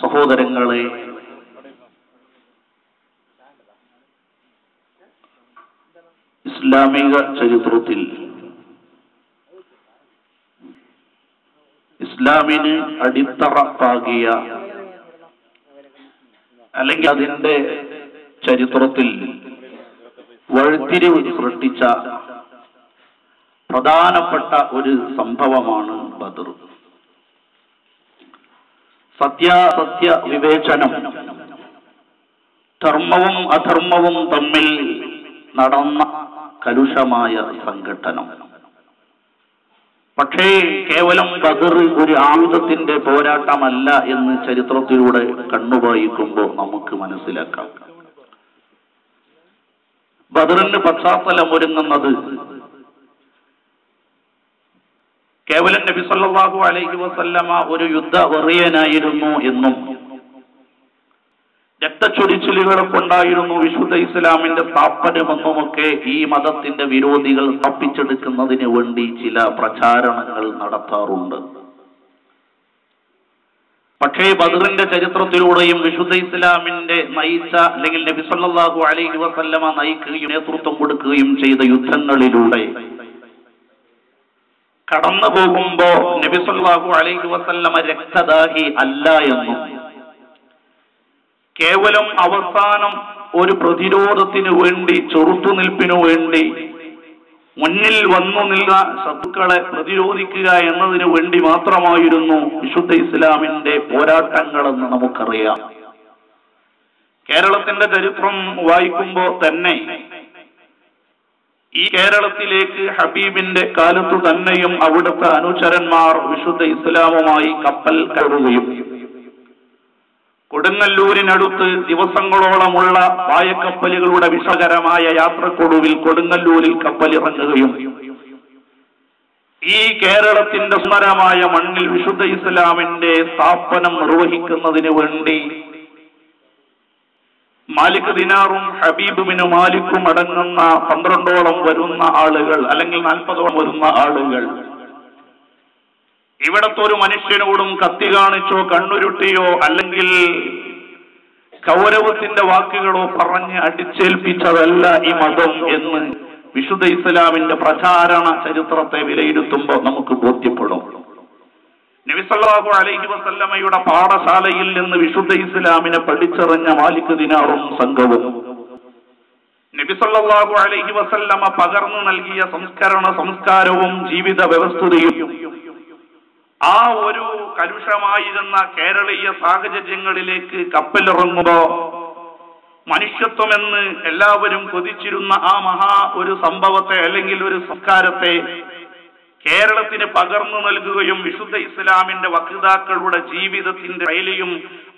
സഹോദരങ്ങളെ, ഇസ്ലാമിക ചരിത്രത്തിൽ ഇസ്ലാമിന് അടിത്തറ പാകിയ അല്ലെങ്കിൽ അതിന്റെ ചരിത്രത്തിൽ വഴിത്തിരിവ് സൃഷ്ടിച്ച പ്രധാനപ്പെട്ട ഒരു സംഭവമാണ് ബദർ. സത്യാസത്യ വിവേചനം, ധർമ്മവും അധർമ്മവും തമ്മിൽ നടന്ന കലുഷമായ സംഘട്ടനം. പക്ഷേ കേവലം ബദർ ഒരു ആയുധത്തിന്റെ പോരാട്ടമല്ല എന്ന് ചരിത്രത്തിലൂടെ കണ്ണുവായിക്കുമ്പോൾ നമുക്ക് മനസ്സിലാക്കാം. ബദറിന് പശ്ചാത്തലം ഒരുങ്ങുന്നത് കേവലം നബി സല്ലല്ലാഹു അലൈഹി വസല്ലമ ഒരു യുദ്ധവെറിയനായിരുന്നു എന്നും രക്തച്ചൊരിച്ചിലുകൾ കൊണ്ടായിരുന്നു വിശുദ്ധ ഇസ്ലാമിന്റെ സ്ഥാപനമെന്നുമൊക്കെ ഈ മതത്തിന്റെ വിരോധികൾ സ്ഥാപിച്ചെടുക്കുന്നതിന് വേണ്ടി ചില പ്രചാരണങ്ങൾ നടത്താറുണ്ട്. പക്ഷേ ബദറിന്റെ ചരിത്രത്തിലൂടെയും വിശുദ്ധ ഇസ്ലാമിന്റെ നയിച്ച അല്ലെങ്കിൽ നബി സല്ലല്ലാഹു അലൈഹി വസല്ലമ നയിക്കുകയും നേതൃത്വം കൊടുക്കുകയും ചെയ്ത യുദ്ധങ്ങളിലൂടെ കടന്നു പോകുമ്പോ നബി സല്ലല്ലാഹു അലൈഹി വസല്ലമ രക്തദാഹി അല്ല എന്നും കേവലം അവസാനം ഒരു പ്രതിരോധത്തിനു വേണ്ടി, ചെറുത്തുനിൽപ്പിനു വേണ്ടി മുന്നിൽ വന്നു നിന്ന ശത്രുക്കളെ പ്രതിരോധിക്കുക എന്നതിനു വേണ്ടി മാത്രമായിരുന്നു വിശുദ്ധ ഇസ്ലാമിന്റെ പോരാട്ടങ്ങളെന്ന് നമുക്കറിയാം. കേരളത്തിന്റെ ചരിത്രം വായിക്കുമ്പോ തന്നെ ഈ കേരളത്തിലേക്ക് ഹബീബിന്റെ കാലത്തു തന്നെയും അവിടുത്തെ അനുചരന്മാർ വിശുദ്ധ ഇസ്ലാമുമായി കപ്പൽ കയറുകയും കൊടുങ്ങല്ലൂരിനടുത്ത് ദിവസങ്ങളോളമുള്ള പായക്കപ്പലുകളുടെ വിഷകരമായ യാത്രക്കൊടുവിൽ കൊടുങ്ങല്ലൂരിൽ കപ്പലിറങ്ങുകയും ഈ കേരളത്തിന്റെ സുന്ദരമായ മണ്ണിൽ വിശുദ്ധ ഇസ്ലാമിന്റെ സ്ഥാപനം നിർവഹിക്കുന്നതിന് വേണ്ടി മാലിക് ദിനാറും ഹബീബ് ബിൻ മാലിക്കും അടങ്ങുന്ന 12ഓളം വരുന്ന ആളുകൾ അല്ലെങ്കിൽ 40ഓളം വരുന്ന ആളുകൾ ഇവിടത്തെ ഒരു മനുഷ്യനോടും കത്തി കാണിച്ചോ കണ്ണുരുട്ടിയോ അല്ലെങ്കിൽ കൗരവത്തിന്റെ വാക്കുകളോ പറഞ്ഞ് അടിച്ചേൽപ്പിച്ചതല്ല ഈ മതം എന്ന് വിശുദ്ധ ഇസ്ലാമിന്റെ പ്രചാരണ ചരിത്രത്തെ വിലയിരുത്തുമ്പോൾ നമുക്ക് ബോധ്യപ്പെടും. നബി സല്ലല്ലാഹു അലൈഹി വസല്ലമയുടെ പാഠശാലയിൽ നിന്ന് വിശുദ്ധ ഇസ്ലാമിനെ പഠിച്ചറിഞ്ഞ മാലിക് ദിനാറും സംഘവും നബി സല്ലല്ലാഹു അലൈഹി വസല്ലമ പകർന്നു നൽകിയ സംസ്കാരവും ജീവിത വ്യവസ്ഥയും ആ ഒരു കലുഷമായിരുന്ന കേരളീയ സാഹചര്യങ്ങളിലേക്ക് കപ്പലിറങ്ങുമ്പോ മനുഷ്യത്വമെന്ന് എല്ലാവരും കൊതിച്ചിരുന്ന ആ മഹാ ഒരു സംഭവത്തെ അല്ലെങ്കിൽ ഒരു സംസ്കാരത്തെ കേരളത്തിന് പകർന്നു നൽകുകയും വിശുദ്ധ ഇസ്ലാമിന്റെ വക്താക്കളുടെ ജീവിതത്തിന്റെ ശൈലിയും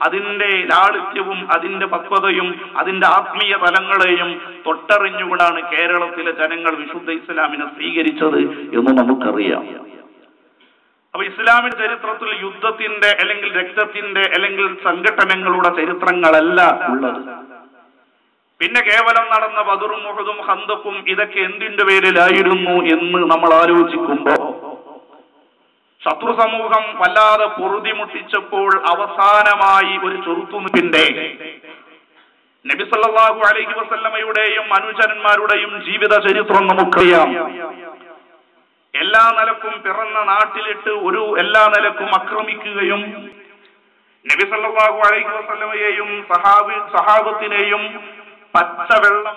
അതിന്റെ ലാളിത്യവും അതിന്റെ പക്വതയും അതിന്റെ ആത്മീയ തലങ്ങളെയും തൊട്ടറിഞ്ഞുകൊണ്ടാണ് കേരളത്തിലെ ജനങ്ങൾ വിശുദ്ധ ഇസ്ലാമിനെ സ്വീകരിച്ചത് എന്ന് നമുക്കറിയാം. അപ്പൊ ഇസ്ലാമിന്റെ ചരിത്രത്തിൽ യുദ്ധത്തിന്റെ അല്ലെങ്കിൽ രക്തത്തിന്റെ അല്ലെങ്കിൽ സംഘടനകളുടെ ചരിത്രങ്ങളല്ല ഉള്ളത്. പിന്നെ കേവലം നടന്ന ബദറും ഉഹുദും ഖന്തഖും ഇതൊക്കെ എന്തിന്റെ പേരിലായിരുന്നു എന്ന് നമ്മൾ ആലോചിക്കുമ്പോ ശത്രു സമൂഹം വല്ലാതെ പൊറുതിമുട്ടിച്ചപ്പോൾ അവസാനമായി ഒരു ചെറുത്തുനിൽപ്പിന്റെ നബി സല്ലല്ലാഹു അലൈഹി വസല്ലമയുടെയും അനുചരന്മാരുടെയും ജീവിത ചരിത്രം നമുക്കറിയാം. എല്ലാ നിലക്കും പിറന്ന നാട്ടിലിട്ട് എല്ലാ നിലക്കും ആക്രമിക്കുകയും നബി സല്ലല്ലാഹു അലൈഹി വസല്ലമയെയും സഹാബത്തിനെയും പച്ചവെള്ളം